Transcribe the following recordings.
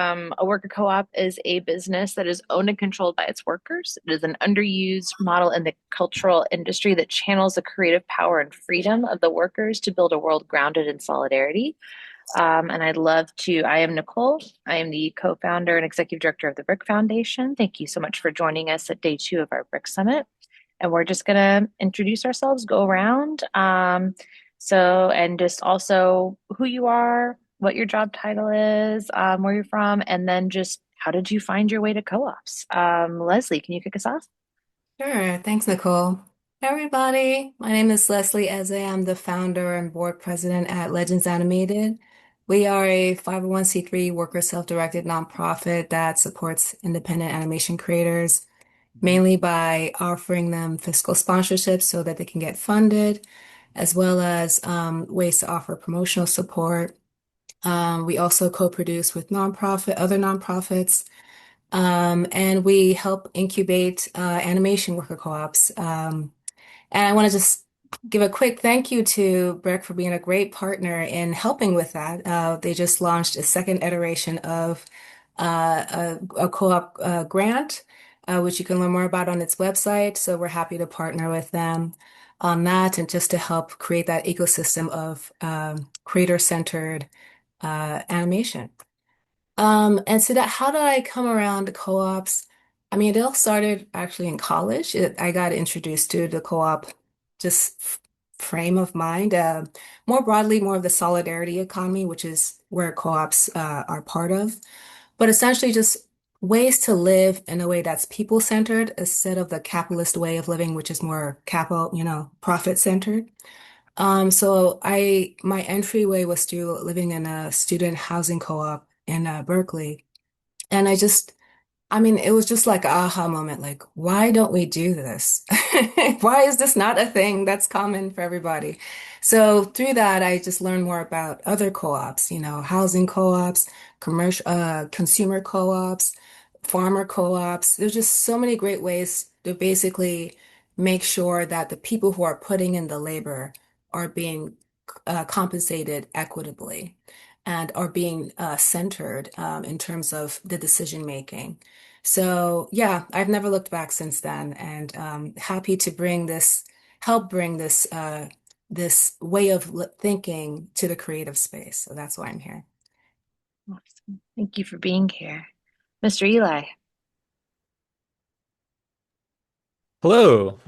A worker co-op is a business that is owned and controlled by its workers. It is an underused model in the cultural industry that channels the creative power and freedom of the workers to build a world grounded in solidarity. And I'd love to. I am Nicole. I am the co-founder and executive director of the BRIC Foundation. Thank you so much for joining us at day two of our BRIC Summit. And we're just going to introduce ourselves, go around. And just also who you are, what your job title is, where you're from, and then just how did you find your way to co-ops? Leslie, can you kick us off? Sure. Thanks, Nicole. Hey, everybody. My name is Leslie Ezeh. I'm the founder and board president at Legends Animated. We are a 501c3 worker self-directed nonprofit that supports independent animation creators, mainly by offering them fiscal sponsorships so that they can get funded, as well as ways to offer promotional support. We also co-produce with other nonprofits. And we help incubate animation worker co-ops. And I want to just give a quick thank you to Breck for being a great partner in helping with that. They just launched a second iteration of a co-op grant, which you can learn more about on its website. So we're happy to partner with them on that and just to help create that ecosystem of creator-centered animation. And so how did I come around to co-ops? I mean, it all started actually in college. I got introduced to the co-op just frame of mind. More broadly, more of the solidarity economy, which is where co-ops are part of. But essentially just ways to live in a way that's people-centered instead of the capitalist way of living, which is more capital, profit-centered. My entryway was through living in a student housing co-op in Berkeley. And I mean, it was just like an aha moment, like, why don't we do this? Why is this not a thing that's common for everybody? So through that, I just learned more about other co-ops, housing co-ops, consumer co-ops, farmer co-ops. There's just so many great ways to basically make sure that the people who are putting in the labor are being compensated equitably and are being centered in terms of the decision making. So yeah, I've never looked back since then, and happy to help bring this way of thinking to the creative space. So that's why I'm here. Awesome. Thank you for being here. Mr. Eli. Hello,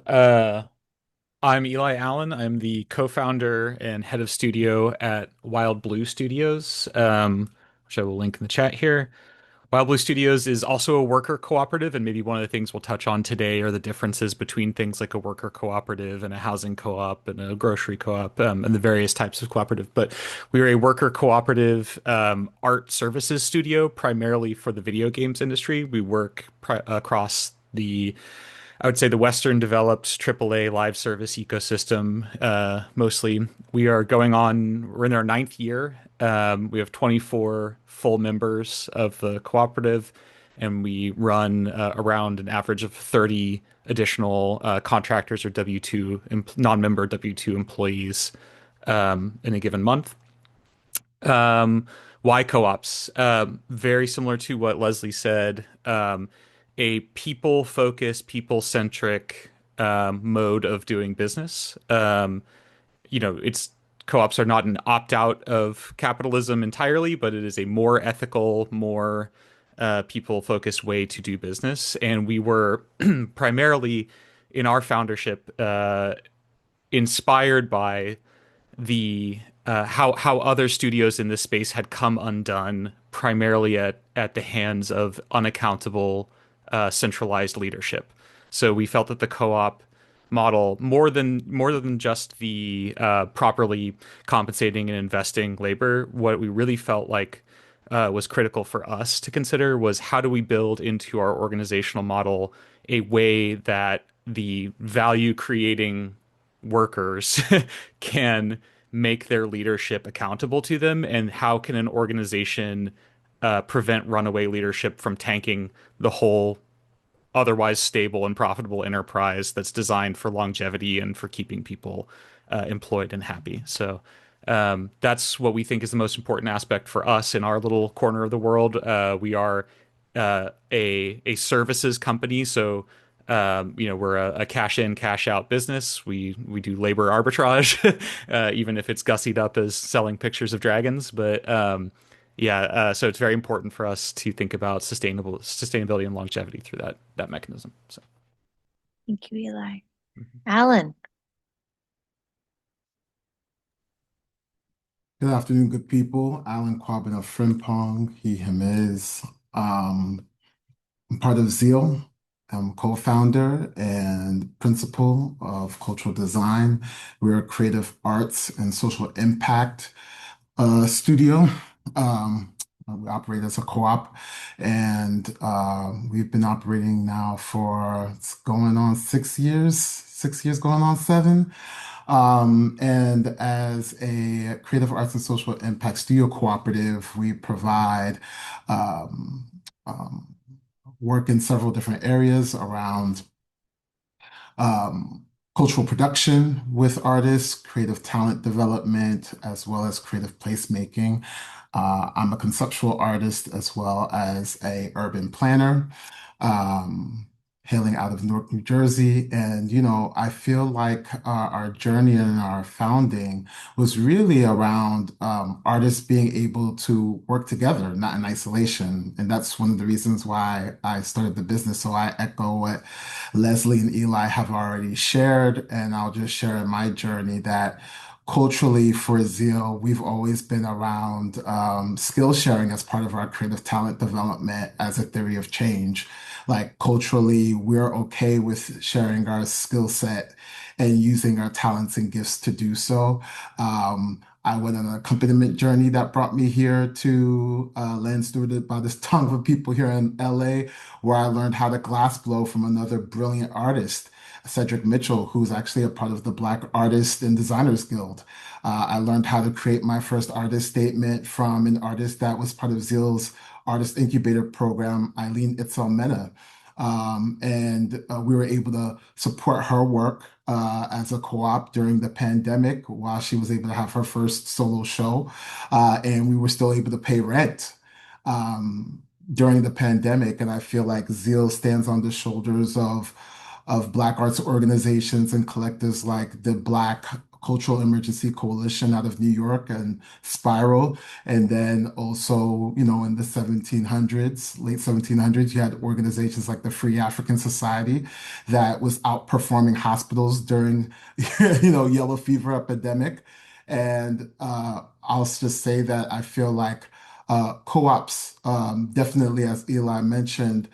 I'm Eli Allen. I'm the co-founder and head of studio at Wild Blue Studios, which I will link in the chat here. Wild Blue Studios is also a worker cooperative, and maybe one of the things we'll touch on today are the differences between things like a worker cooperative and a housing co-op and a grocery co-op, and the various types of cooperative. But we are a worker cooperative art services studio, primarily for the video games industry. We work across I would say the Western developed AAA live service ecosystem, mostly. We're in our ninth year. We have 24 full members of the cooperative, and we run around an average of 30 additional contractors or W-2, non-member W-2 employees in a given month. Um, why co-ops? Very similar to what Leslie said. A people-focused, people-centric mode of doing business. It's co-ops are not an opt-out of capitalism entirely, but it is a more ethical, more people-focused way to do business. And we were primarily in our foundership inspired by the how other studios in this space had come undone primarily at the hands of unaccountable centralized leadership. So we felt that the co-op model, more than just the properly compensating and investing labor, what we really felt like was critical for us to consider was how do we build into our organizational model a way that the value creating workers can make their leadership accountable to them, and how can an organization prevent runaway leadership from tanking the whole otherwise stable and profitable enterprise that's designed for longevity and for keeping people employed and happy. So That's what we think is the most important aspect for us in our little corner of the world. We are a services company, so we're a cash in, cash out business. We do labor arbitrage, even if it's gussied up as selling pictures of dragons. But yeah, so it's very important for us to think about sustainability and longevity through that mechanism. So. Thank you, Eli. Mhm. Alan. Good afternoon, good people. Alan Quabbin of Frimpong, he, him is. I'm part of ZEAL. I'm co-founder and principal of cultural design. We're a creative arts and social impact studio. We operate as a co-op, and we've been operating now for it's going on 6 years, 6 years going on seven. And as a creative arts and social impact studio cooperative, we provide um, um, work in several different areas around um, cultural production with artists, creative talent development, as well as creative placemaking. I'm a conceptual artist as well as a urban planner, um, hailing out of Newark, New Jersey. And, I feel like our journey and our founding was really around artists being able to work together, not in isolation. And that's one of the reasons why I started the business. So I echo what Leslie and Eli have already shared, and I'll just share in my journey that culturally for ZEAL, we've always been around skill sharing as part of our creative talent development as a theory of change. Like culturally, we're okay with sharing our skill set and using our talents and gifts to do so. I went on an accompaniment journey that brought me here to land stewarded by this ton of people here in LA, where I learned how to glass blow from another brilliant artist, Cedric Mitchell, who's actually a part of the Black Artists and Designers Guild. I learned how to create my first artist statement from an artist that was part of ZEAL's Artist Incubator program, Eileen Itzel Mena. And we were able to support her work as a co-op during the pandemic while she was able to have her first solo show. And we were still able to pay rent during the pandemic. And I feel like ZEAL stands on the shoulders of Black arts organizations and collectives like the Black Cultural Emergency Coalition out of New York and Spiral. And then also, in the 1700s, late 1700s, you had organizations like the Free African Society that was outperforming hospitals during, yellow fever epidemic. And I'll just say that I feel like co-ops, definitely, as Eli mentioned,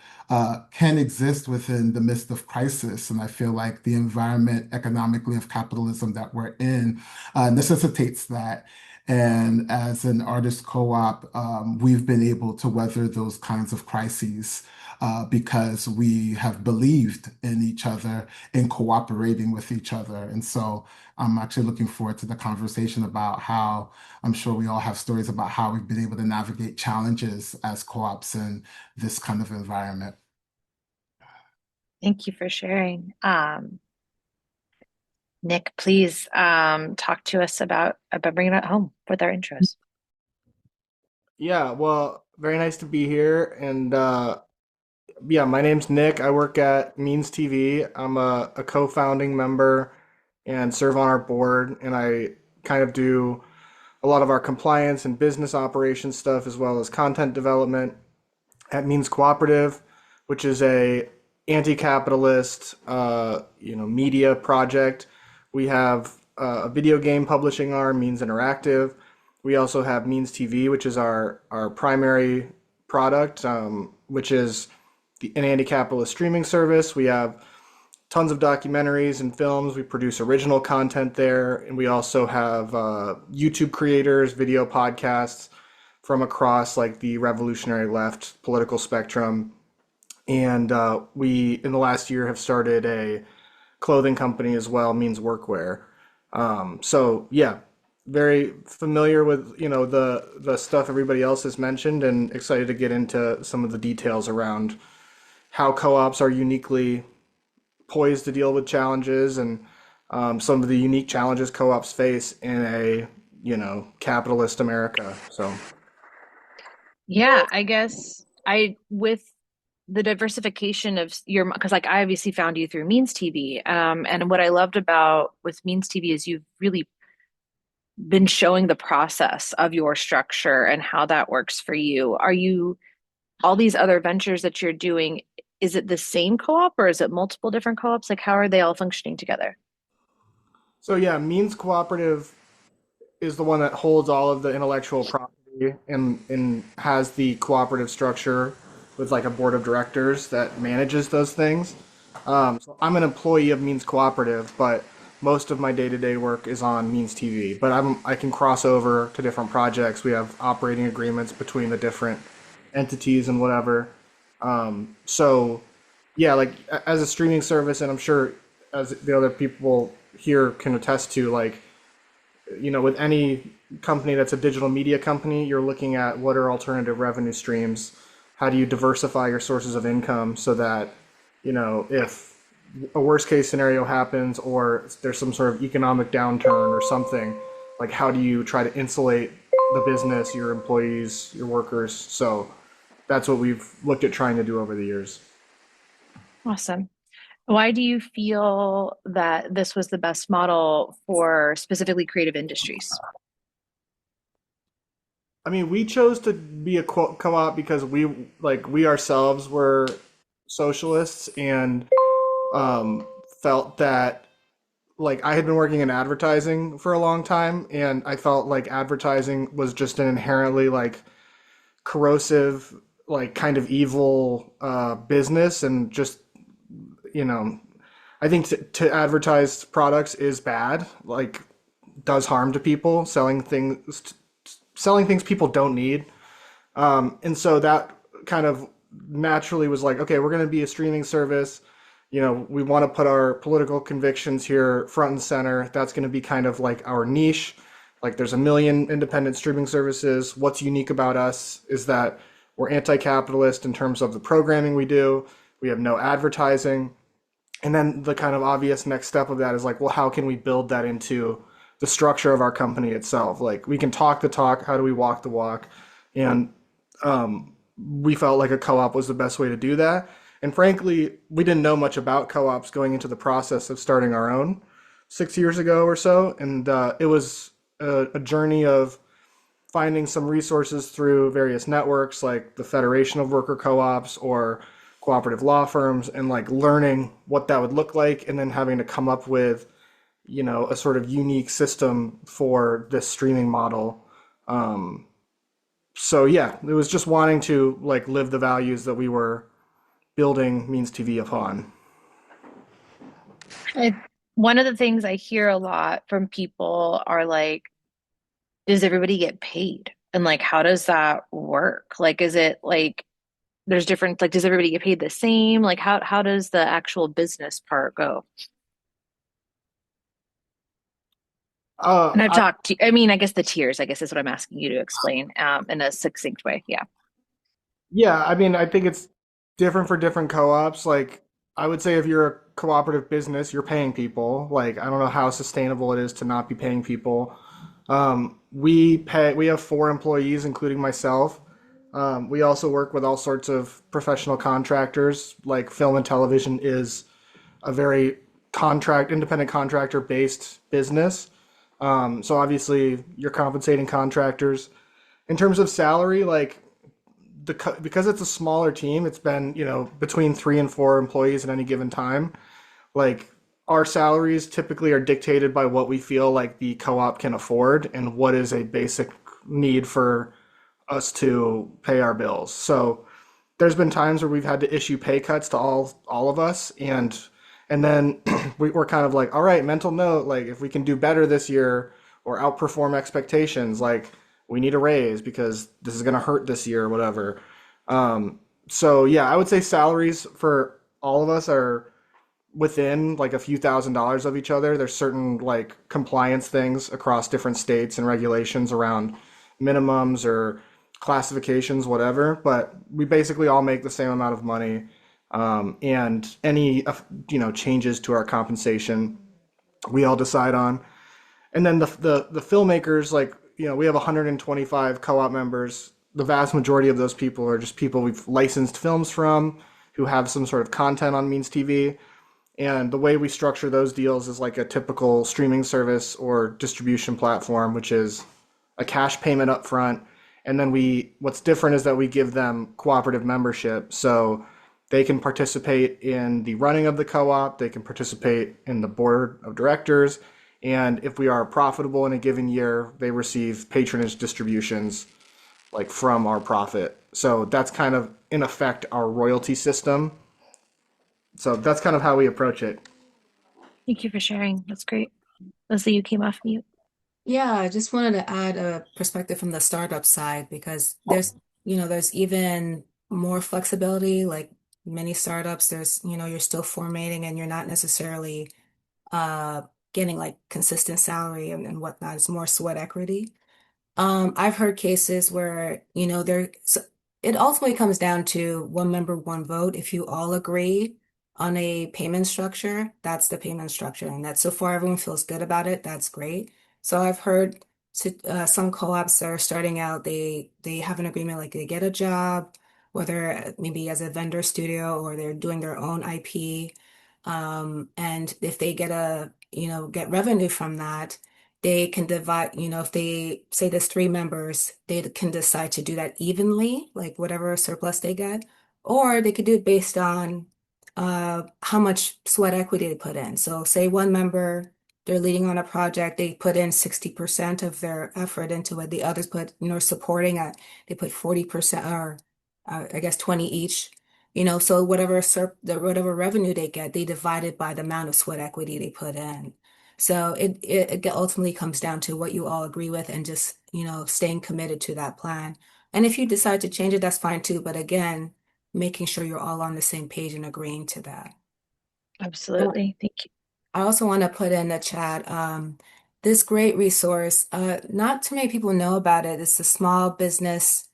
can exist within the midst of crisis. And I feel like the environment economically of capitalism that we're in necessitates that. And as an artist co-op, we've been able to weather those kinds of crises because we have believed in each other and cooperating with each other. And so I'm actually looking forward to the conversation about how I'm sure we all have stories about how we've been able to navigate challenges as co-ops in this kind of environment. Thank you for sharing. Nick, please talk to us about bringing it home with our intros. Yeah, well, very nice to be here. And yeah, my name's Nick. I work at Means TV. I'm a co-founding member and serve on our board. And I kind of do a lot of our compliance and business operations stuff as well as content development at Means Cooperative, which is a anti-capitalist, media project. We have a video game publishing arm, Means Interactive. We also have Means TV, which is our primary product, which is an anti-capitalist streaming service. We have tons of documentaries and films. We produce original content there, and we also have YouTube creators, video podcasts from across like the revolutionary left political spectrum. And we, in the last year, have started a clothing company as well, Means Workwear. So yeah, very familiar with the stuff everybody else has mentioned, and excited to get into some of the details around how co-ops are uniquely poised to deal with challenges and some of the unique challenges co-ops face in a capitalist America. So Yeah, I guess I with the diversification of your because like I obviously found you through Means TV, and what I loved about with Means TV is you've really been showing the process of your structure and how that works for you. Are you all these other ventures that you're doing? Is it the same co-op or is it multiple different co-ops? Like how are they all functioning together? so yeah, Means Cooperative is the one that holds all of the intellectual property and has the cooperative structure with like a board of directors that manages those things. So I'm an employee of Means Cooperative, but most of my day-to-day work is on Means TV. But I can cross over to different projects. We have operating agreements between the different entities and whatever. So yeah, like as a streaming service, and I'm sure as the other people here can attest to, like with any company that's a digital media company, you're looking at what are alternative revenue streams. How do you diversify your sources of income so that, if a worst case scenario happens or there's some sort of economic downturn or something, like how do you try to insulate the business, your employees, your workers? So that's what we've looked at trying to do over the years. Awesome. Why do you feel that this was the best model for specifically creative industries? I mean, we chose to be a co-op because we ourselves were socialists and felt that like I had been working in advertising for a long time, and I felt like advertising was just an inherently like corrosive, like kind of evil business, and just you know, I think to advertise products is bad, like does harm to people, selling things people don't need. And so that kind of naturally was like, okay, we're going to be a streaming service. We want to put our political convictions here front and center. That's going to be kind of like our niche. Like there's a million independent streaming services. What's unique about us is that we're anti-capitalist in terms of the programming we do. We have no advertising. And then the kind of obvious next step of that is like, well, how can we build that into the structure of our company itself? Like we can talk the talk, how do we walk the walk? And we felt like a co-op was the best way to do that. And frankly, we didn't know much about co-ops going into the process of starting our own 6 years ago or so. And it was a journey of finding some resources through various networks like the Federation of Worker Co-ops or cooperative law firms, and like learning what that would look like, and then having to come up with a sort of unique system for this streaming model. So yeah, it was just wanting to like live the values that we were building Means TV upon. I, one of the things I hear a lot from people are like, does everybody get paid? And like, how does that work? Like, is it like there's different, like, does everybody get paid the same? Like, how does the actual business part go? And I've I, talked to, I mean, I guess the tiers, I guess is what I'm asking you to explain in a succinct way. Yeah. yeah, I mean, I think it's different for different co-ops. Like, I would say if you're a cooperative business, you're paying people. Like, I don't know how sustainable it is to not be paying people. We have 4 employees, including myself. We also work with all sorts of professional contractors. Like film and television is a very independent contractor based business. So obviously you're compensating contractors. In terms of salary, like because it's a smaller team, it's been, between 3 and 4 employees at any given time. Like our salaries typically are dictated by what we feel like the co-op can afford and what is a basic need for us to pay our bills. So there's been times where we've had to issue pay cuts to all of us, and then we're kind of like, all right, mental note, like if we can do better this year or outperform expectations, like we need a raise because this is going to hurt this year or whatever. So yeah, I would say salaries for all of us are within like a few $1,000s of each other. There's certain like compliance things across different states and regulations around minimums or classifications, whatever, but we basically all make the same amount of money. And any changes to our compensation, we all decide on. And then the filmmakers, like we have 125 co-op members. The vast majority of those people are just people we've licensed films from who have some sort of content on Means TV. And the way we structure those deals is like a typical streaming service or distribution platform, which is a cash payment up front. And then what's different is that we give them cooperative membership. So they can participate in the running of the co-op, they can participate in the board of directors. And if we are profitable in a given year, they receive patronage distributions like from our profit. So that's kind of in effect our royalty system. So that's kind of how we approach it. Thank you for sharing. That's great. Leslie, you came off mute. Yeah, I just wanted to add a perspective from the startup side because there's even more flexibility. Like many startups, you're still formatting and you're not necessarily uh getting like consistent salary and whatnot. It's more sweat equity. I've heard cases where, it ultimately comes down to one member, one vote. If you all agree on a payment structure, that's the payment structure. And that so far everyone feels good about it. That's great. So I've heard some co-ops that are starting out, they have an agreement like they get a job, whether maybe as a vendor studio or they're doing their own IP. And if they get revenue from that, they can divide, if they say there's three members, they can decide to do that evenly, like whatever surplus they get, or they could do it based on how much sweat equity they put in. So say one member, they're leading on a project, they put in 60% of their effort into it. The others put, supporting it, they put 40% or I guess 20 each. So whatever revenue they get, they divide it by the amount of sweat equity they put in. So it ultimately comes down to what you all agree with and just, staying committed to that plan. And if you decide to change it, that's fine too. But again, making sure you're all on the same page and agreeing to that. Absolutely. Thank you. I also want to put in the chat this great resource. Not too many people know about it. It's the small business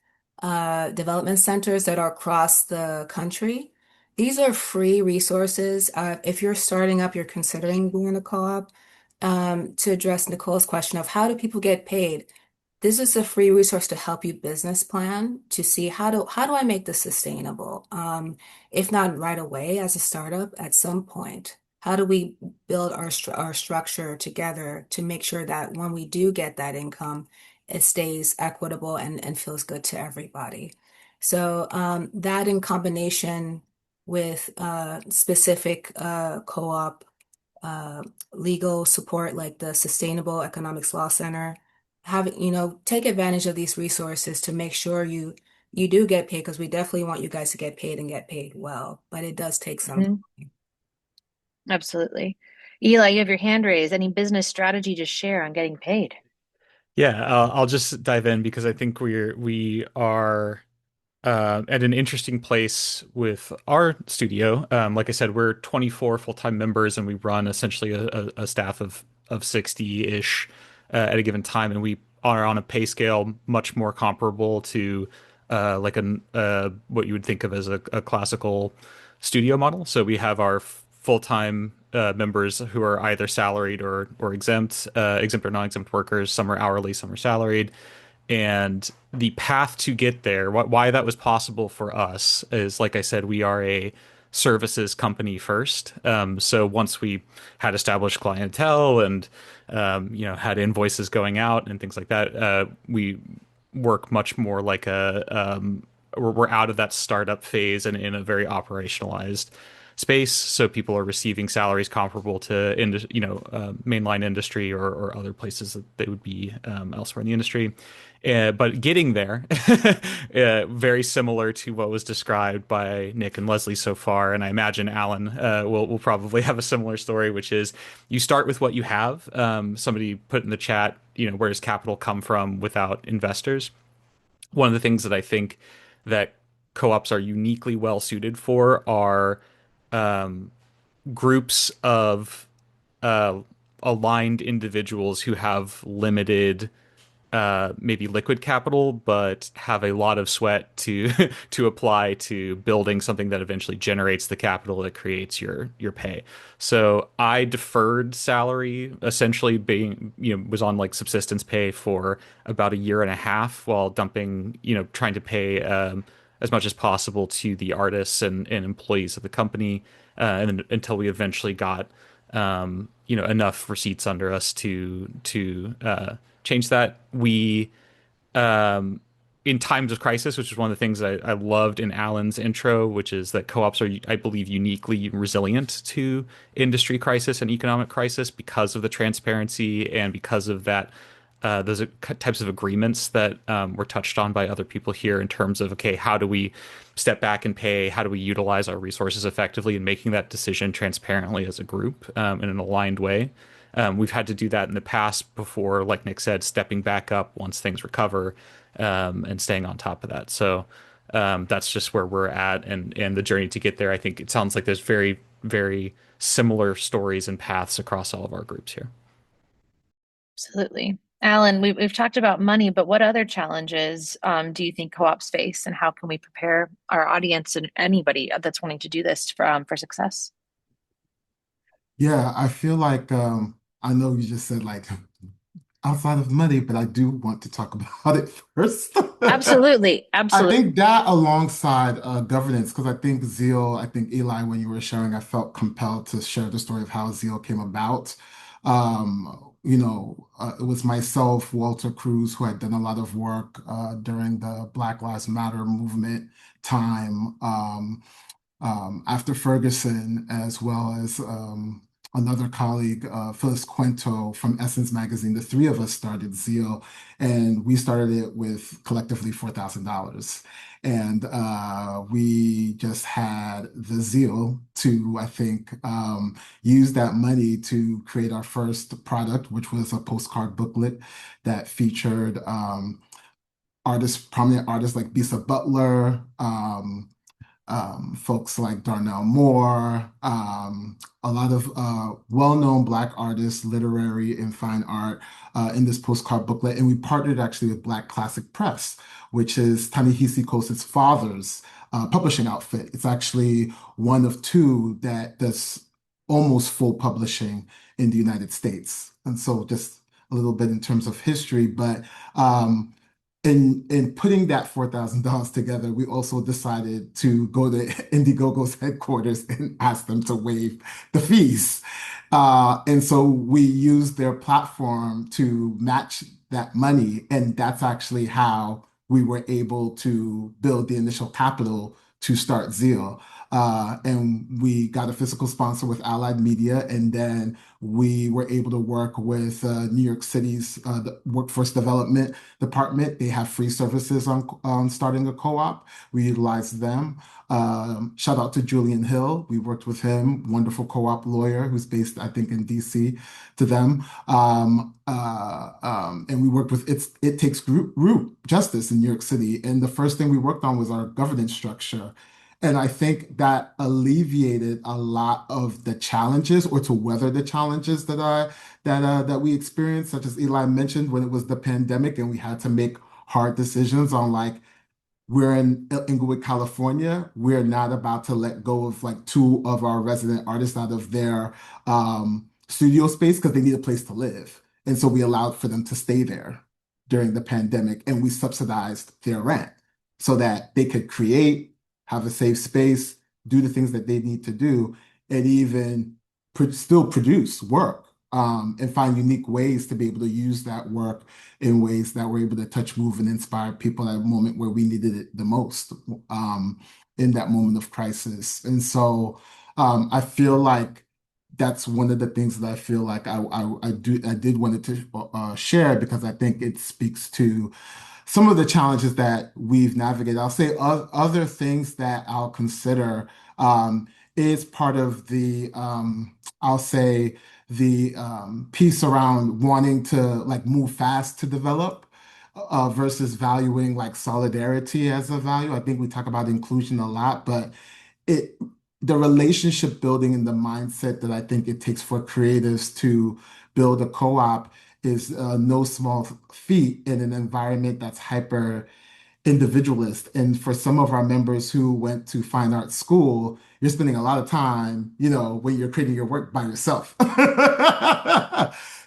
development centers that are across the country. These are free resources. If you're starting up, you're considering doing a co-op, to address Nicole's question of how do people get paid? This is a free resource to help you business plan to see how do I make this sustainable? If not right away as a startup, at some point, how do we build our structure together to make sure that when we do get that income, it stays equitable and feels good to everybody? So that in combination with specific co-op uh, legal support like the Sustainable Economics Law Center, take advantage of these resources to make sure you do get paid because we definitely want you guys to get paid and get paid well, but it does take some Mhm. Absolutely. Eli, you have your hand raised. Any business strategy to share on getting paid? Yeah, I'll just dive in because I think we are at an interesting place with our studio. Like I said, we're 24 full-time members, and we run essentially a staff of 60-ish at a given time, and we are on a pay scale much more comparable to like an what you would think of as a classical studio model. So we have our full-time members who are either salaried or exempt, exempt or non-exempt workers. Some are hourly, some are salaried. And the path to get there, why that was possible for us is, like I said, we are a services company first. So once we had established clientele and had invoices going out and things like that, we work much more like we're out of that startup phase and in a very operationalized space. So people are receiving salaries comparable to mainline industry or other places that they would be elsewhere in the industry. But getting there, very similar to what was described by Nick and Leslie so far, and I imagine Alan will probably have a similar story, which is you start with what you have. Somebody put in the chat, where does capital come from without investors? One of the things that I think that co-ops are uniquely well suited for are um, groups of uh, aligned individuals who have limited maybe liquid capital, but have a lot of sweat to to apply to building something that eventually generates the capital that creates your pay. So I deferred salary, essentially being, was on like subsistence pay for about a year and a half while dumping, trying to pay as much as possible to the artists and employees of the company, and then, until we eventually got enough receipts under us to change that. We in times of crisis, which is one of the things I loved in Alan's intro, which is that co-ops are, I believe, uniquely resilient to industry crisis and economic crisis because of the transparency and because of that those types of agreements that were touched on by other people here in terms of, okay, how do we step back and pay? How do we utilize our resources effectively and making that decision transparently as a group in an aligned way? We've had to do that in the past before, like Nick said, stepping back up once things recover and staying on top of that. So that's just where we're at and the journey to get there. I think it sounds like there's very, very similar stories and paths across all of our groups here. Absolutely. Alan, we've talked about money, but what other challenges do you think co-ops face, and how can we prepare our audience and anybody that's wanting to do this for success? Yeah, I feel like I know you just said like outside of money, but I do want to talk about it first. Absolutely, I absolutely. think that alongside governance, because I think ZEAL, I think Eli, when you were sharing, I felt compelled to share the story of how ZEAL came about. It was myself, Walter Cruz, who had done a lot of work during the Black Lives Matter movement time. After Ferguson, as well as another colleague, Phyllis Quinto from Essence Magazine. The three of us started ZEAL, and we started it with collectively $4,000. And we just had the zeal to, I think, use that money to create our first product, which was a postcard booklet that featured prominent artists like Bisa Butler, folks like Darnell Moore, a lot of well-known Black artists, literary and fine art in this postcard booklet. And we partnered actually with Black Classic Press, which is Ta-Nehisi Coates' father's publishing outfit. It's actually one of two that does almost full publishing in the United States. And so just a little bit in terms of history, but in putting that $4,000 together, we also decided to go to Indiegogo's headquarters and ask them to waive the fees. And so we used their platform to match that money. And that's actually how we were able to build the initial capital to start ZEAL. And we got a physical sponsor with Allied Media, and then we were able to work with New York City's the Workforce Development Department. They have free services on starting a co-op. We utilized them. Shout out to Julian Hill. We worked with him, wonderful co-op lawyer who's based, I think, in DC, to them. And we worked with It Takes Root Justice in New York City. And the first thing we worked on was our governance structure. And I think that alleviated a lot of the challenges, or to weather the challenges that we experienced, such as Eli mentioned, when it was the pandemic and we had to make hard decisions on, like, we're in Inglewood, California. We're not about to let go of like two of our resident artists out of their studio space because they need a place to live. And so we allowed for them to stay there during the pandemic, and we subsidized their rent so that they could create, have a safe space, do the things that they need to do, and even still produce work, and find unique ways to be able to use that work in ways that were able to touch, move, and inspire people at a moment where we needed it the most, in that moment of crisis. And so I feel like that's one of the things that I feel like I did wanted to share, because I think it speaks to some of the challenges that we've navigated. I'll say other things that I'll consider is part of the I'll say the piece around wanting to like move fast to develop versus valuing like solidarity as a value. I think we talk about inclusion a lot, but it the relationship building and the mindset that I think it takes for creatives to build a co-op is no small feat in an environment that's hyper individualist. And for some of our members who went to fine arts school, you're spending a lot of time, when you're creating your work by yourself.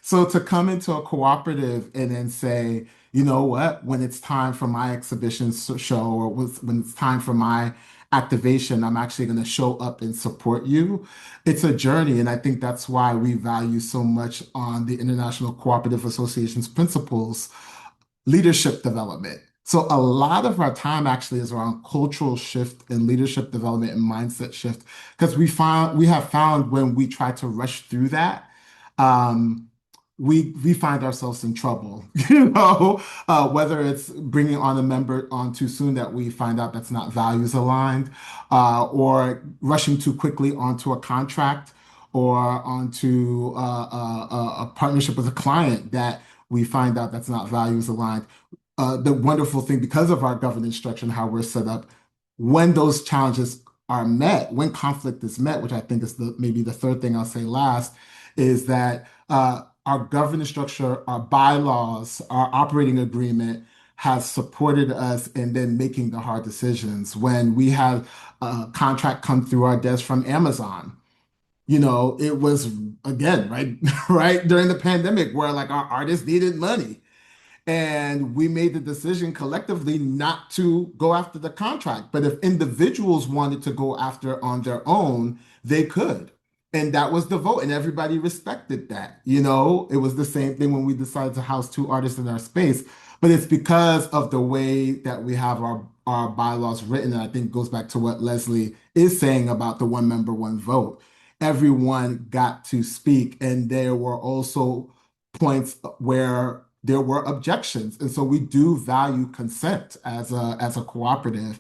So to come into a cooperative and then say, you know what, when it's time for my exhibition show or when it's time for my activation, I'm actually going to show up and support you. It's a journey. And I think that's why we value so much on the International Cooperative Association's principles leadership development. So a lot of our time actually is around cultural shift and leadership development and mindset shift because we have found when we try to rush through that, um, we find ourselves in trouble. Whether it's bringing on a member on too soon that we find out that's not values aligned, or rushing too quickly onto a contract or onto a partnership with a client that we find out that's not values aligned. The wonderful thing, because of our governance structure and how we're set up, when those challenges are met, when conflict is met, which I think is maybe the third thing I'll say last, is that our governance structure, our bylaws, our operating agreement has supported us in then making the hard decisions. When we had a contract come through our desk from Amazon, it was again, right, right during the pandemic where like our artists needed money. And we made the decision collectively not to go after the contract. But if individuals wanted to go after on their own, they could. And that was the vote, and everybody respected that. It was the same thing when we decided to house two artists in our space. But it's because of the way that we have our bylaws written, and I think goes back to what Leslie is saying about the one member, one vote. Everyone got to speak, and there were also points where there were objections. And so we do value consent as a cooperative.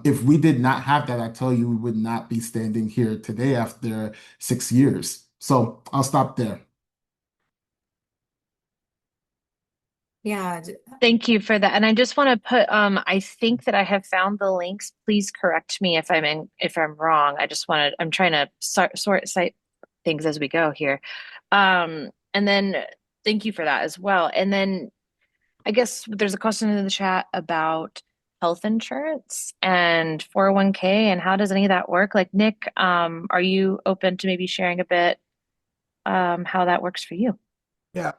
If we did not have that, I tell you, we would not be standing here today after 6 years. So I'll stop there. Yeah, Thank you for that. And I just want to put, I think that I have found the links. Please correct me if I'm wrong. I'm trying to cite things as we go here. And then thank you for that as well. And then I guess there's a question in the chat about health insurance and 401k and how does any of that work? Like Nick, are you open to maybe sharing a bit, how that works for you? Yeah,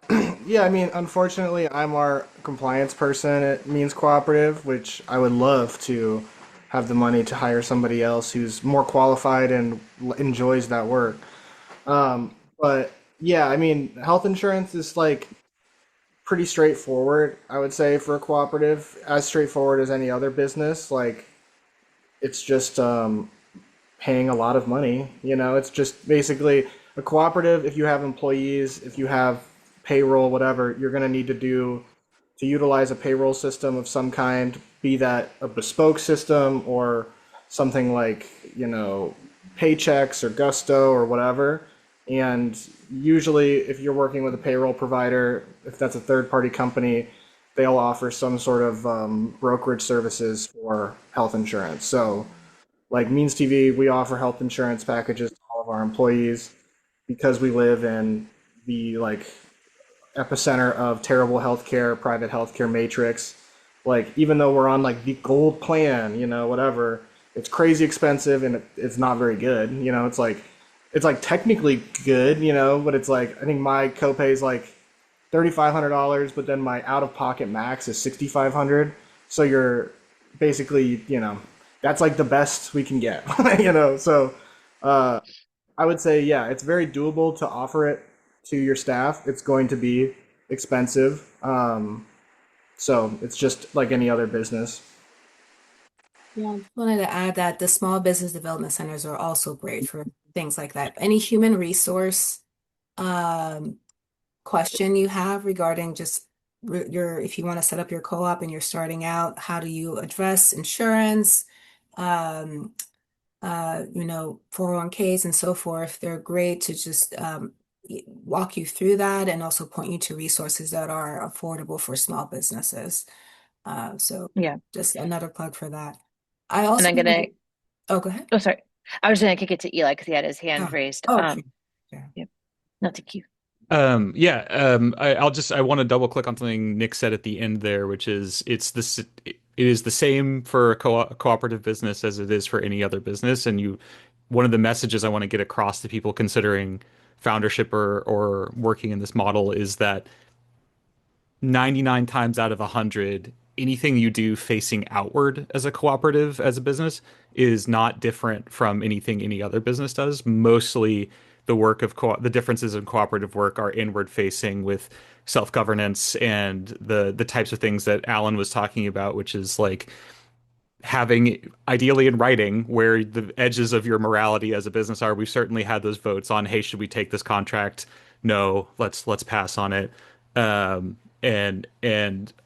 yeah. I mean, unfortunately, I'm our compliance person at Means Cooperative, which I would love to have the money to hire somebody else who's more qualified and enjoys that work. But yeah, I mean, health insurance is like pretty straightforward, I would say, for a cooperative, as straightforward as any other business. Like, it's just paying a lot of money. It's just basically a cooperative. If you have employees, if you have payroll, whatever, you're going to need to utilize a payroll system of some kind, be that a bespoke system or something like, Paychex or Gusto or whatever. And usually, if you're working with a payroll provider, if that's a third party company, they'll offer some sort of brokerage services for health insurance. So, like Means TV, we offer health insurance packages to all of our employees because we live in the epicenter of terrible healthcare, private healthcare matrix. Like, even though we're on like the gold plan, whatever, it's crazy expensive and it's not very good. It's like technically good, but it's like I think my copay is like $3,500, but then my out-of-pocket max is $6,500. So you're basically, that's like the best we can get, So I would say, yeah, it's very doable to offer it to your staff. It's going to be expensive, so it's just like any other business. yeah, I just wanted to add that the small business development centers are also great for things like that. Any human resource um, question you have regarding just if you want to set up your co-op and you're starting out, how do you address insurance, um, 401ks and so forth, they're great to just walk you through that and also point you to resources that are affordable for small businesses. So Yeah. just another plug for that. I And also I'm gonna, oh, go ahead. oh, sorry. I was gonna kick it to Eli because he had his hand raised. Oh, sure. Yeah. No, thank you. I want to double click on something Nick said at the end there, which is it is the same for a cooperative business as it is for any other business. And one of the messages I want to get across to people considering foundership or working in this model is that 99 times out of 100, anything you do facing outward as a cooperative, as a business, is not different from anything any other business does. Mostly the differences in cooperative work are inward facing with self-governance and the types of things that Alan was talking about, which is like having ideally in writing where the edges of your morality as a business are. We've certainly had those votes on, hey, should we take this contract? No, let's pass on it. And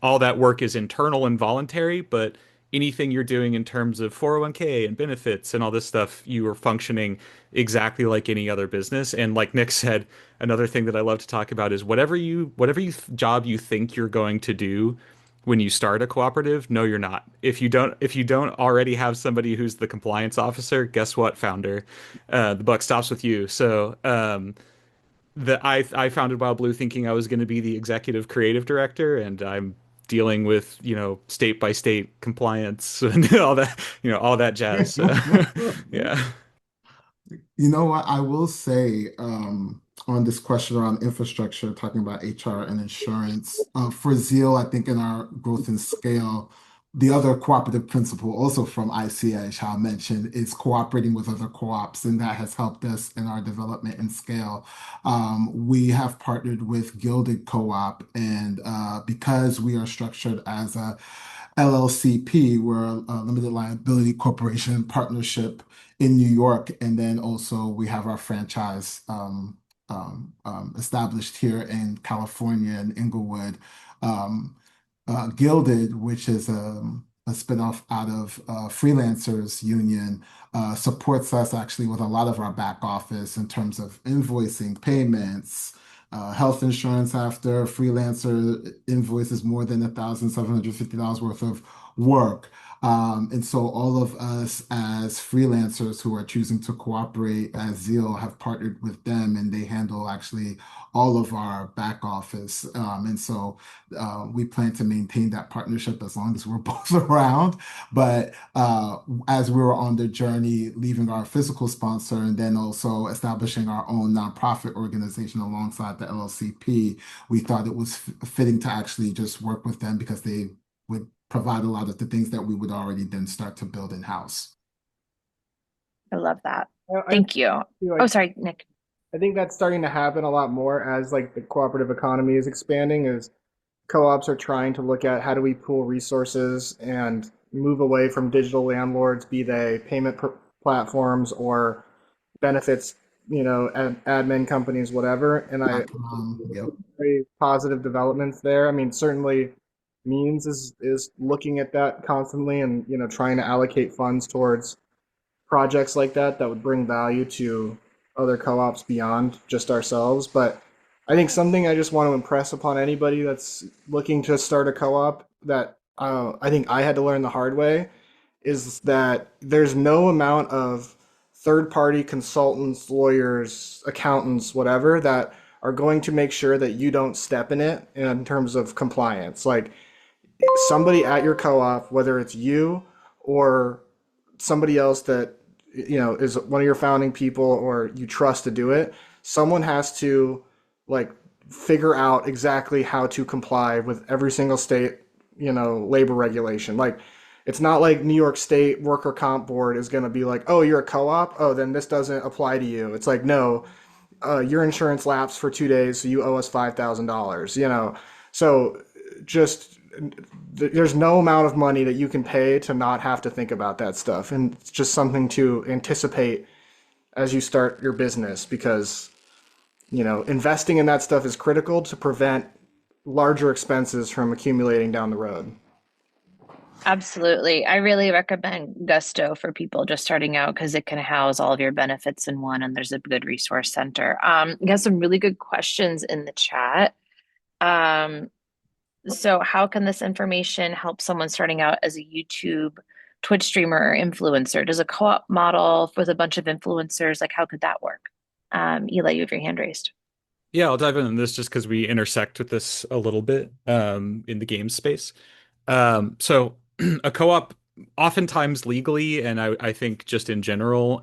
all that work is internal and voluntary, but anything you're doing in terms of 401k and benefits and all this stuff, you are functioning exactly like any other business. And like Nick said, another thing that I love to talk about is whatever job you think you're going to do when you start a cooperative, no, you're not. If you don't already have somebody who's the compliance officer, guess what, founder? The buck stops with you. So I founded Wild Blue thinking I was going to be the executive creative director, and I'm dealing with, state by state compliance and all that jazz. So, yeah. You know what? I will say on this question around infrastructure, talking about HR and insurance, for ZEAL, I think in our growth and scale, the other cooperative principle, also from ICA, as Shao mentioned, is cooperating with other co-ops, and that has helped us in our development and scale. We have partnered with Gilded Co-op, and because we are structured as a LLCP, we're a limited liability corporation partnership in New York, and then also we have our franchise established here in California in Inglewood. Um, Gilded, which is a spinoff out of Freelancers Union, supports us actually with a lot of our back office in terms of invoicing, payments, health insurance after freelancer invoices more than $1,750 worth of work. And so all of us as freelancers who are choosing to cooperate as ZEAL have partnered with them, and they handle actually all of our back office. And so we plan to maintain that partnership as long as we're both around. But as we were on the journey, leaving our physical sponsor and then also establishing our own nonprofit organization alongside the LLCP, we thought it was fitting to actually just work with them because they would provide a lot of the things that we would already then start to build in-house. I love that. I Thank you. feel Oh, like sorry, Nick. I think that's starting to happen a lot more as like the cooperative economy is expanding, as co-ops are trying to look at how do we pool resources and move away from digital landlords, be they platforms or benefits, admin companies, whatever. And I Yep. very positive developments there. I mean, certainly Means is looking at that constantly and trying to allocate funds towards projects like that would bring value to other co-ops beyond just ourselves. But I think something I just want to impress upon anybody that's looking to start a co-op that I think I had to learn the hard way is that there's no amount of third-party consultants, lawyers, accountants, whatever, that are going to make sure that you don't step in it in terms of compliance. Like somebody at your co-op, whether it's you or somebody else that is one of your founding people or you trust to do it, someone has to like figure out exactly how to comply with every single state labor regulation. Like it's not like New York State Worker Comp Board is going to be like, oh, you're a co-op, oh, then this doesn't apply to you. It's like, no, your insurance lapsed for 2 days, so you owe us $5,000. So just there's no amount of money that you can pay to not have to think about that stuff, and it's just something to anticipate as you start your business, because investing in that stuff is critical to prevent larger expenses from accumulating down the road. Absolutely. I really recommend Gusto for people just starting out because it can house all of your benefits in one, and there's a good resource center. We have some really good questions in the chat. So how can this information help someone starting out as a YouTube, Twitch streamer or influencer? Does a co-op model with a bunch of influencers, like how could that work? Eli, you have your hand raised. Yeah, I'll dive into this just because we intersect with this a little bit in the game space. So a co-op, oftentimes legally, and I think just in general,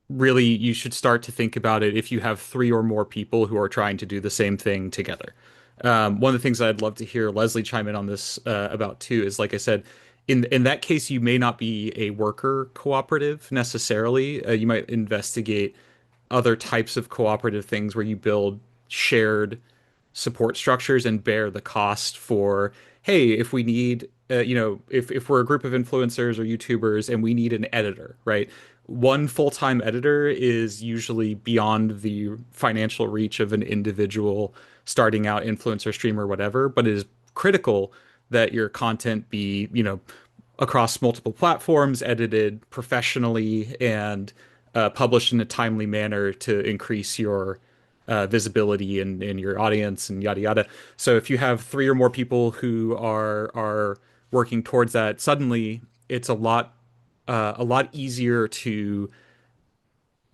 really you should start to think about it if you have three or more people who are trying to do the same thing together. One of the things I'd love to hear Leslie chime in on this about too is, like I said, in that case, you may not be a worker cooperative necessarily. You might investigate other types of cooperative things where you build shared support structures and bear the cost for, hey, if we need, if we're a group of influencers or YouTubers and we need an editor, right? One full-time editor is usually beyond the financial reach of an individual starting out influencer, streamer, whatever, but it is critical that your content be, across multiple platforms, edited professionally, and published in a timely manner to increase your visibility and your audience and yada yada. So if you have three or more people who are working towards that, suddenly it's a lot easier to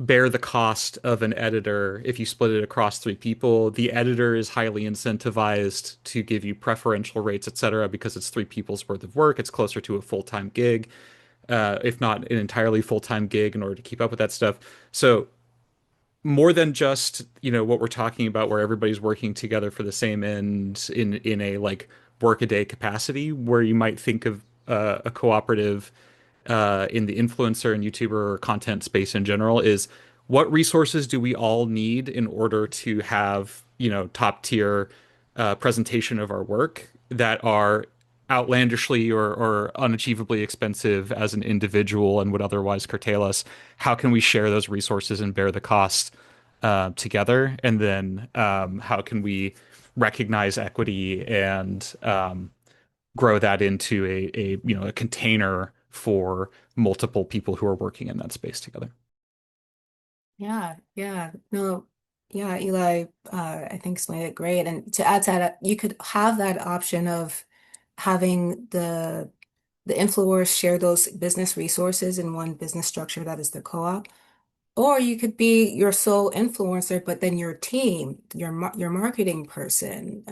bear the cost of an editor if you split it across three people. The editor is highly incentivized to give you preferential rates, etc., because it's three people's worth of work. It's closer to a full-time gig, if not an entirely full-time gig, in order to keep up with that stuff. So more than just, what we're talking about where everybody's working together for the same end in a like workaday capacity, where you might think of a cooperative in the influencer and YouTuber content space in general is what resources do we all need in order to have, top tier presentation of our work that are outlandishly or unachievably expensive as an individual and would otherwise curtail us? How can we share those resources and bear the cost together? And then how can we recognize equity and grow that into a container for multiple people who are working in that space together? Yeah, yeah. No, yeah, Eli, I think explained it great. And to add to that, you could have that option of having the influencers share those business resources in one business structure that is the co-op. Or you could be your sole influencer, but then your team, your marketing person,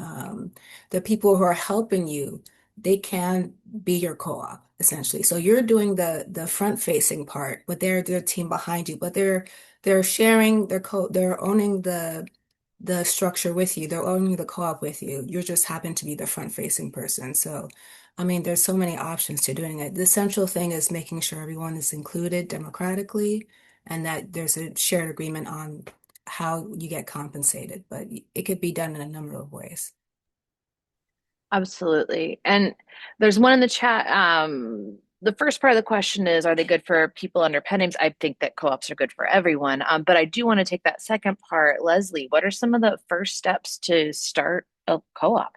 the people who are helping you, they can be your co-op essentially. So you're doing the front facing part, but they're the team behind you. But they're sharing they're owning the structure with you. They're owning the co-op with you. You just happen to be the front facing person. So I mean, there's so many options to doing it. The essential thing is making sure everyone is included democratically and that there's a shared agreement on how you get compensated, but it could be done in a number of ways. Absolutely. And there's one in the chat. The first part of the question is, are they good for people under pen names? I think that co-ops are good for everyone. But I do want to take that second part. Leslie, what are some of the first steps to start a co-op?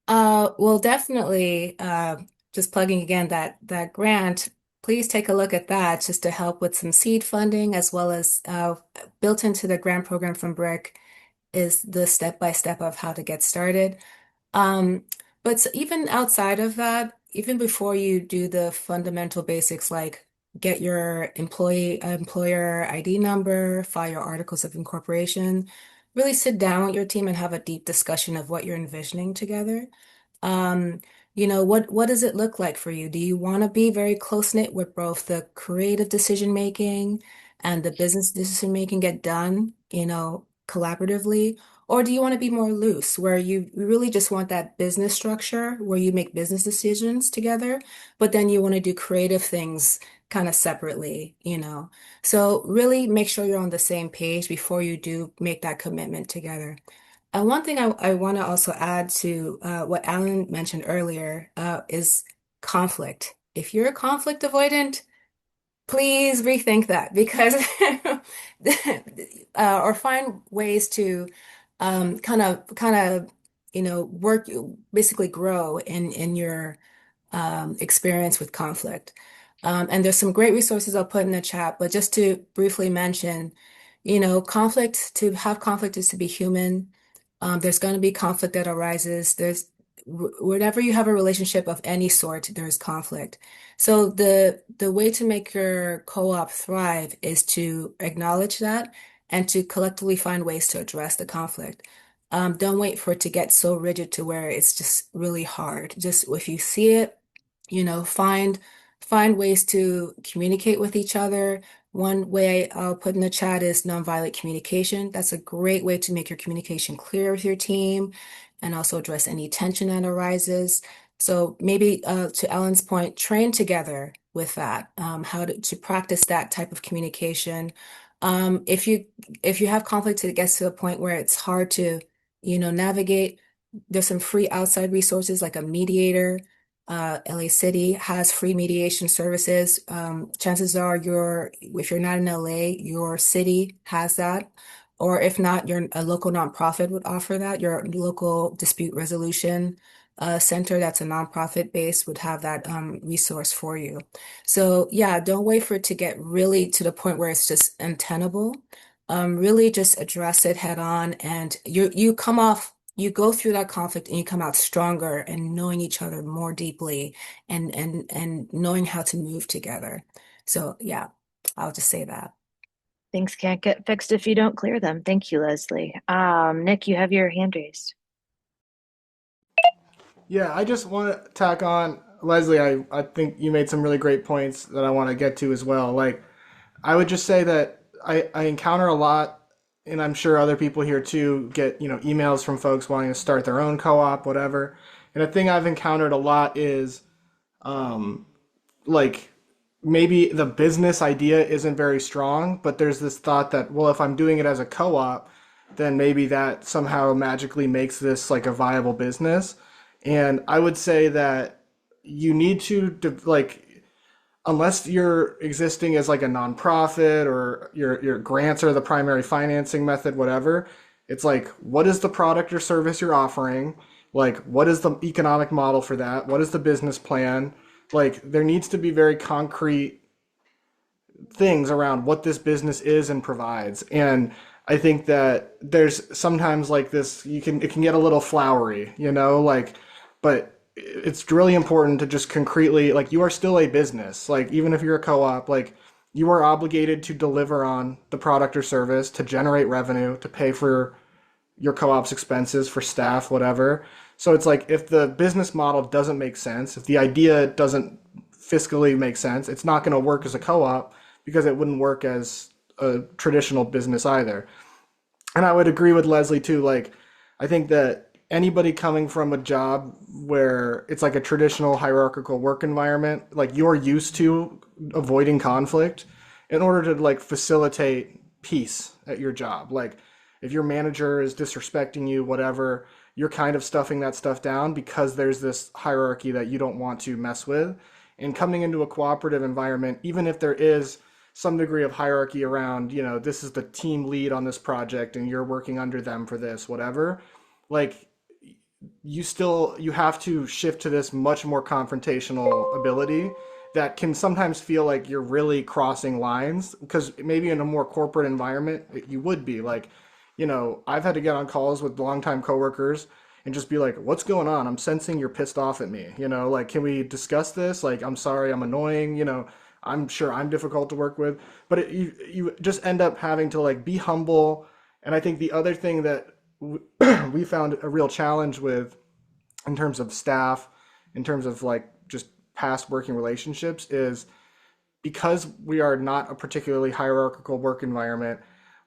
Well, definitely, just plugging again that grant, please take a look at that just to help with some seed funding as well as built into the grant program from BRIC is the step-by-step of how to get started. Um, but even outside of that, even before you do the fundamental basics like get your employer ID number, file your articles of incorporation, really sit down with your team and have a deep discussion of what you're envisioning together. Um, what does it look like for you? Do you want to be very close-knit with both the creative decision making and the business decision making get done, collaboratively? Or do you want to be more loose, where you really just want that business structure where you make business decisions together, but then you want to do creative things kind of separately, So really make sure you're on the same page before you do make that commitment together. One thing I want to also add to what Alan mentioned earlier is conflict. If you're conflict avoidant, please rethink that because or find ways to kind of work basically grow in your experience with conflict. And there's some great resources I'll put in the chat, but just to briefly mention, conflict, to have conflict is to be human. There's going to be conflict that arises. Whenever you have a relationship of any sort, there's conflict. So the way to make your co-op thrive is to acknowledge that and to collectively find ways to address the conflict. Don't wait for it to get so rigid to where it's just really hard. Just if you see it, find ways to communicate with each other. One way I'll put in the chat is nonviolent communication. That's a great way to make your communication clear with your team and also address any tension that arises. So maybe to Ellen's point, train together with that, how to practice that type of communication. If you have conflict that gets to the point where it's hard to, navigate, there's some free outside resources like a mediator. LA City has free mediation services. Chances are if you're not in LA, your city has that. Or if not, a local nonprofit would offer that. Your local dispute resolution center that's a nonprofit base would have that resource for you. So yeah, don't wait for it to get really to the point where it's just untenable. Really just address it head on, and you go through that conflict and you come out stronger and knowing each other more deeply and knowing how to move together. So yeah, I'll just say that. Things can't get fixed if you don't clear them. Thank you, Leslie. Nick, you have your hand raised. Yeah, I just want to tack on, Leslie, I think you made some really great points that I want to get to as well. Like, I would just say that I encounter a lot, and I'm sure other people here too get, emails from folks wanting to start their own co-op, whatever. And a thing I've encountered a lot is like maybe the business idea isn't very strong, but there's this thought that, well, if I'm doing it as a co-op, then maybe that somehow magically makes this like a viable business. And I would say that you need to like, unless you're existing as like a nonprofit or your grants are the primary financing method, whatever, it's like, what is the product or service you're offering? Like, what is the economic model for that? What is the business plan? Like, there needs to be very concrete things around what this business is and provides. And I think that there's sometimes like this, it can get a little flowery, like, but it's really important to just concretely, like, you are still a business. Like, even if you're a co-op, like, you are obligated to deliver on the product or service, to generate revenue, to pay for your co-op's expenses for staff, whatever. So it's like, if the business model doesn't make sense, if the idea doesn't fiscally make sense, it's not going to work as a co-op because it wouldn't work as a traditional business either. And I would agree with Leslie too. Like, I think that anybody coming from a job where it's like a traditional hierarchical work environment, like, you're used to avoiding conflict in order to like facilitate peace at your job. Like, if your manager is disrespecting you, whatever, you're kind of stuffing that stuff down because there's this hierarchy that you don't want to mess with. And coming into a cooperative environment, even if there is some degree of hierarchy around, this is the team lead on this project and you're working under them for this, whatever, like, you have to shift to this much more confrontational ability that can sometimes feel like you're really crossing lines, because maybe in a more corporate environment you would be like, I've had to get on calls with longtime coworkers and just be like, what's going on? I'm sensing you're pissed off at me. Like, can we discuss this? Like, I'm sorry, I'm annoying, I'm sure I'm difficult to work with, but you just end up having to like be humble. And I think the other thing that we found a real challenge with in terms of staff, in terms of like just past working relationships, is because we are not a particularly hierarchical work environment,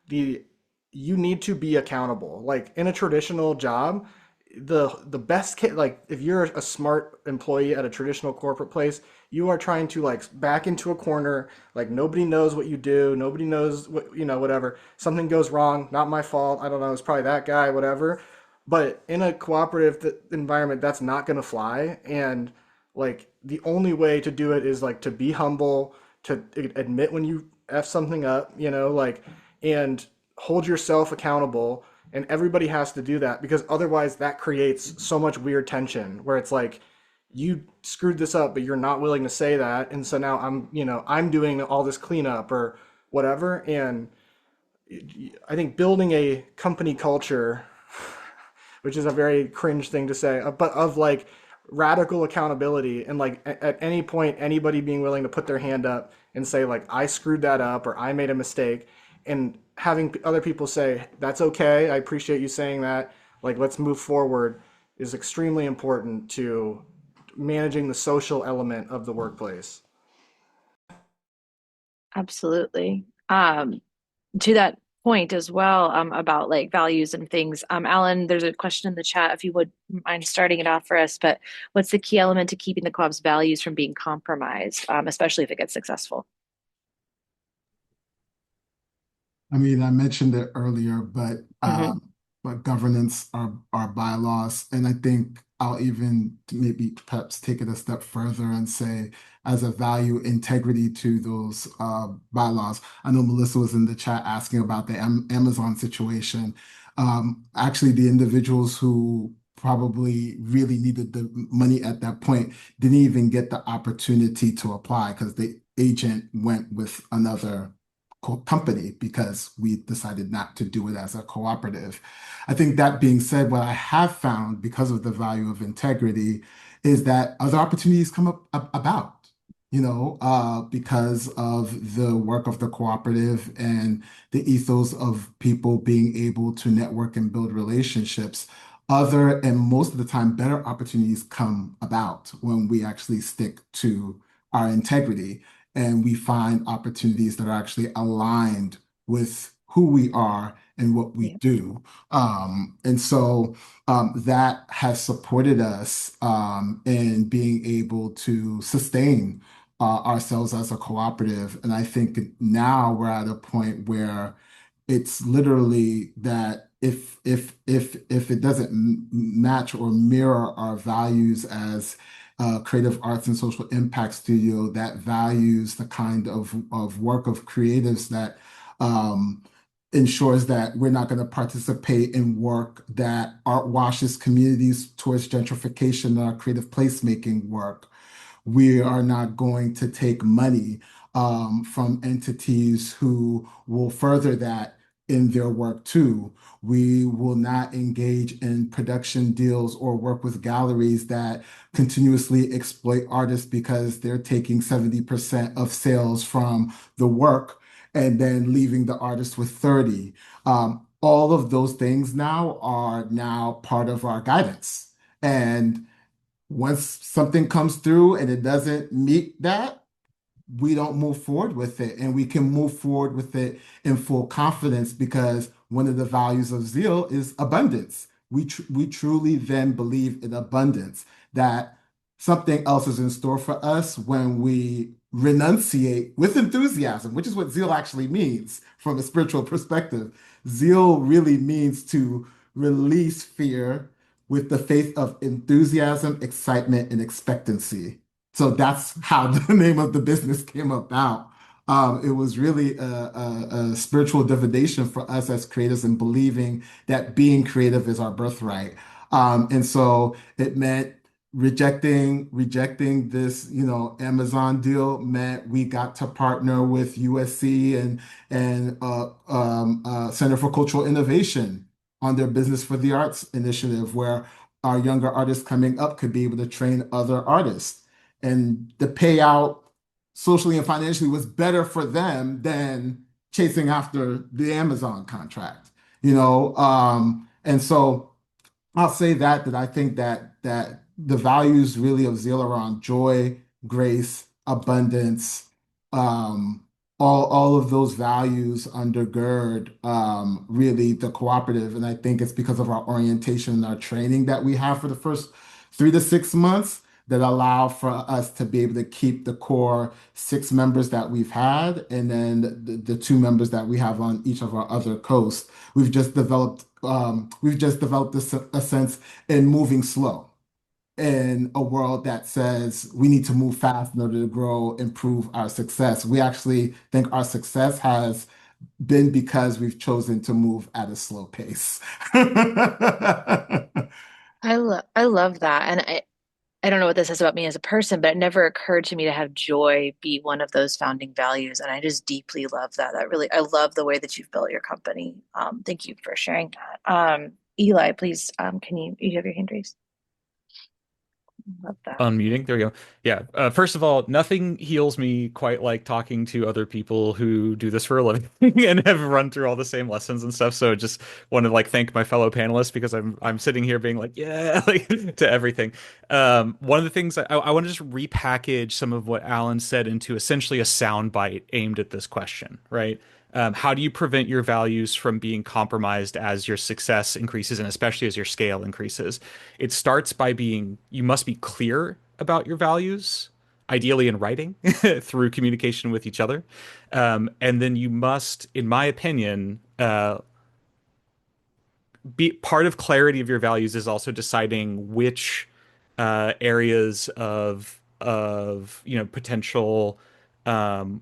you need to be accountable. Like, in a traditional job, the best case, like, if you're a smart employee at a traditional corporate place, you are trying to like back into a corner, like, nobody knows what you do, nobody knows what, whatever, something goes wrong, not my fault, I don't know, it's probably that guy, whatever. But in a cooperative environment, that's not going to fly. And like, the only way to do it is like to be humble, to admit when you F something up, like, and hold yourself accountable. And everybody has to do that, because otherwise that creates so much weird tension where it's like, you screwed this up, but you're not willing to say that. And so now I'm doing all this cleanup or whatever. And I think building a company culture, which is a very cringe thing to say, but of like radical accountability, and like at any point, anybody being willing to put their hand up and say like, I screwed that up or I made a mistake, and having other people say, that's okay, I appreciate you saying that, like, let's move forward, is extremely important to managing the social element of the workplace. Absolutely. To that point as well, about like values and things. Alan, there's a question in the chat if you would mind starting it off for us, but what's the key element to keeping the co-op's values from being compromised, especially if it gets successful? I mean, I mentioned it earlier, Hmm. but governance are bylaws, and I think I'll even maybe perhaps take it a step further and say, as a value, integrity to those bylaws. I know Melissa was in the chat asking about the Amazon situation. Actually, the individuals who probably really needed the money at that point didn't even get the opportunity to apply because the agent went with another company because we decided not to do it as a cooperative. I think that being said, what I have found because of the value of integrity is that other opportunities come about, because of the work of the cooperative and the ethos of people being able to network and build relationships. Other and most of the time, better opportunities come about when we actually stick to our integrity and we find opportunities that are actually aligned with who we are and what we Yeah. do. That has supported us in being able to sustain ourselves as a cooperative. And I think now we're at a point where it's literally that if it doesn't match or mirror our values as creative arts and social impact studio that values the kind of work of creatives that um, ensures that we're not going to participate in work that art washes communities towards gentrification in our creative placemaking work. We are not going to take money from entities who will further that in their work too. We will not engage in production deals or work with galleries that continuously exploit artists because they're taking 70% of sales from the work and then leaving the artist with 30. All of those things now are now part of our guidance. And once something comes through and it doesn't meet that, we don't move forward with it. And we can move forward with it in full confidence because one of the values of zeal is abundance. We truly then believe in abundance, that something else is in store for us when we renunciate with enthusiasm, which is what zeal actually means from a spiritual perspective. Zeal really means to release fear with the faith of enthusiasm, excitement, and expectancy. So that's how the name of the business came about. It was really a spiritual divination for us as creatives and believing that being creative is our birthright. And so it meant rejecting this, Amazon deal meant we got to partner with USC and Center for Cultural Innovation on their Business for the Arts initiative, where our younger artists coming up could be able to train other artists and the payout socially and financially was better for them than chasing after the Amazon contract, and so I'll say that I think that the values really of zeal around joy, grace, abundance, um, all of those values undergird really the cooperative. And I think it's because of our orientation and our training that we have for the first 3 to 6 months that allow for us to be able to keep the core 6 members that we've had, and then the 2 members that we have on each of our other coasts. We've just developed a sense in moving slow in a world that says we need to move fast in order to grow, improve our success. We actually think our success has been because we've chosen to move at a slow pace. I love that. And I don't know what this says about me as a person, but it never occurred to me to have joy be one of those founding values. And I just deeply love that. I love the way that you've built your company. Thank you for sharing that. Eli, please, you have your hand raised? Love that. Unmuting. There we go. Yeah. First of all, nothing heals me quite like talking to other people who do this for a living and have run through all the same lessons and stuff. So just want to like thank my fellow panelists because I'm sitting here being like, yeah, like to everything. One of the things I want to just repackage some of what Alan said into essentially a soundbite aimed at this question, right? How do you prevent your values from being compromised as your success increases and especially as your scale increases? It starts by you must be clear about your values, ideally in writing through communication with each other. And then you must, in my opinion, be part of clarity of your values is also deciding which areas of potential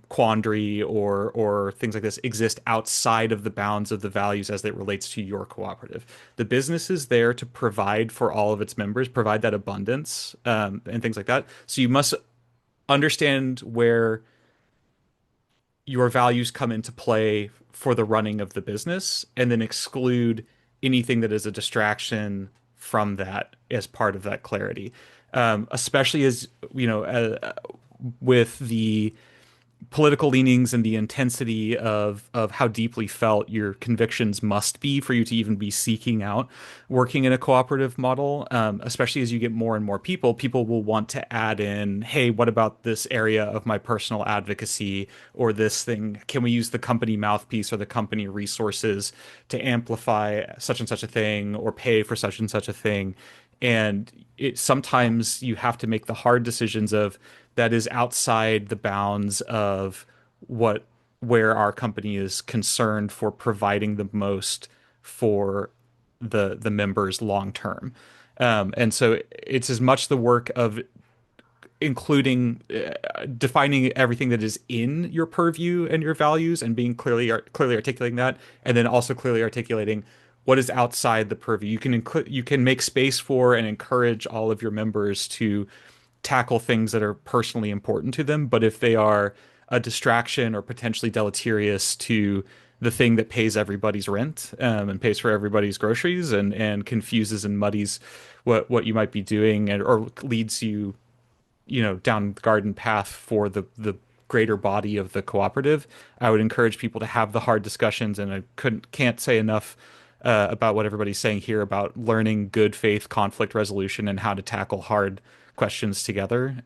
quandary or things like this exist outside of the bounds of the values as it relates to your cooperative. The business is there to provide for all of its members, provide that abundance and things like that. So you must understand where your values come into play for the running of the business and then exclude anything that is a distraction from that as part of that clarity. Especially as, with the political leanings and the intensity of how deeply felt your convictions must be for you to even be seeking out working in a cooperative model. Especially as you get more and more people, people will want to add in, hey, what about this area of my personal advocacy or this thing? Can we use the company mouthpiece or the company resources to amplify such and such a thing or pay for such and such a thing? And sometimes you have to make the hard decisions of that is outside the bounds of what where our company is concerned for providing the most for the members long term. And so it's as much the work of including defining everything that is in your purview and your values and being clearly articulating that, and then also clearly articulating what is outside the purview. You can make space for and encourage all of your members to tackle things that are personally important to them, but if they are a distraction or potentially deleterious to the thing that pays everybody's rent and pays for everybody's groceries and confuses and muddies what you might be doing or leads you down the garden path for the greater body of the cooperative, I would encourage people to have the hard discussions. And I can't say enough about what everybody's saying here about learning good faith conflict resolution and how to tackle hard questions together.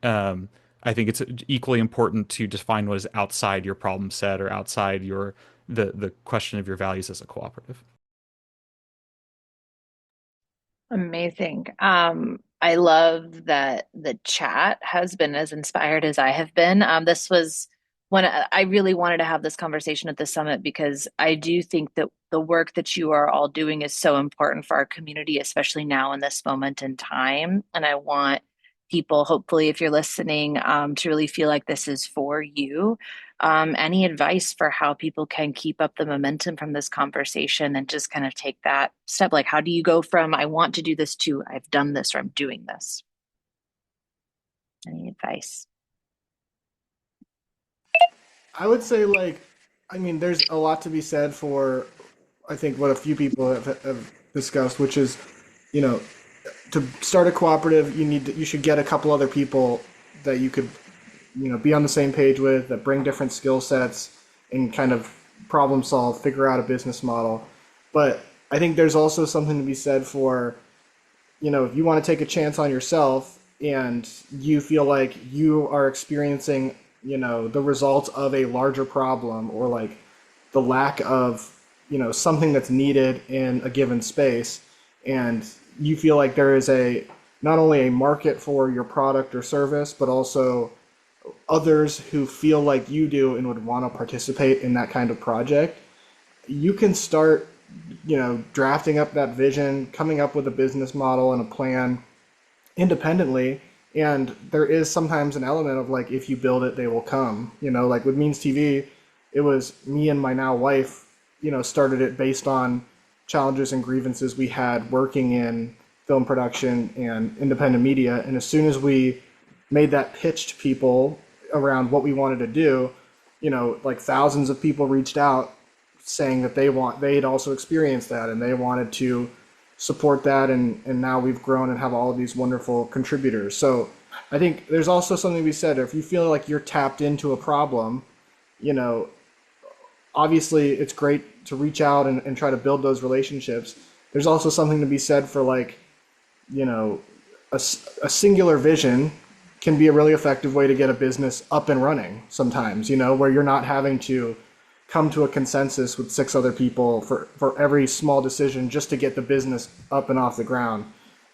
I think it's equally important to define what is outside your problem set or outside the question of your values as a cooperative. Amazing. I love that the chat has been as inspired as I have been. This was when I really wanted to have this conversation at the summit because I do think that the work that you are all doing is so important for our community, especially now in this moment in time. And I want people, hopefully, if you're listening, to really feel like this is for you. Any advice for how people can keep up the momentum from this conversation and just kind of take that step? Like, how do you go from I want to do this to I've done this or I'm doing this? Any advice? I would say, like, I mean, there's a lot to be said for, I think, what a few people have discussed, which is, you know, to start a cooperative, you should get a couple other people that you could, be on the same page with, that bring different skill sets and kind of problem solve, figure out a business model. But I think there's also something to be said for, if you want to take a chance on yourself and you feel like you are experiencing, the results of a larger problem or like the lack of, something that's needed in a given space, and you feel like there is not only a market for your product or service, but also others who feel like you do and would want to participate in that kind of project, you can start, drafting up that vision, coming up with a business model and a plan independently. And there is sometimes an element of like, if you build it, they will come. Like with Means TV, it was me and my now wife, started it based on challenges and grievances we had working in film production and independent media. And as soon as we made that pitch to people around what we wanted to do, like thousands of people reached out saying that they'd also experienced that and they wanted to support that, and now we've grown and have all of these wonderful contributors. So I think there's also something to be said. If you feel like you're tapped into a problem, you know, obviously it's great to reach out and try to build those relationships. There's also something to be said for like, you know, a singular vision can be a really effective way to get a business up and running sometimes, you know, where you're not having to come to a consensus with six other people for every small decision just to get the business up and off the ground.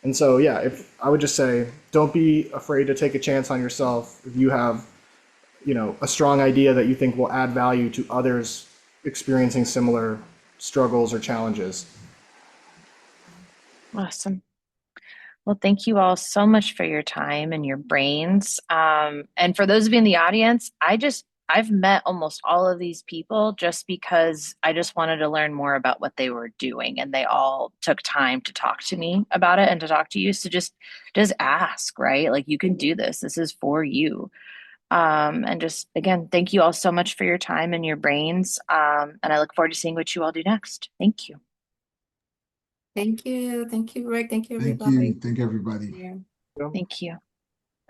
And so, yeah, if I would just say, don't be afraid to take a chance on yourself if you have, you know, a strong idea that you think will add value to others experiencing similar struggles or challenges. Awesome. Well, thank you all so much for your time and your brains. And for those of you in the audience, I've met almost all of these people just because I just wanted to learn more about what they were doing, and they all took time to talk to me about it and to talk to you. So just ask, right? Like, you can do this. This is for you. And just again, thank you all so much for your time and your brains. And I look forward to seeing what you all do next. Thank you. Thank you. Thank you, Rick. Thank you, Thank everybody. you. Thank everybody. Yeah. Thank you.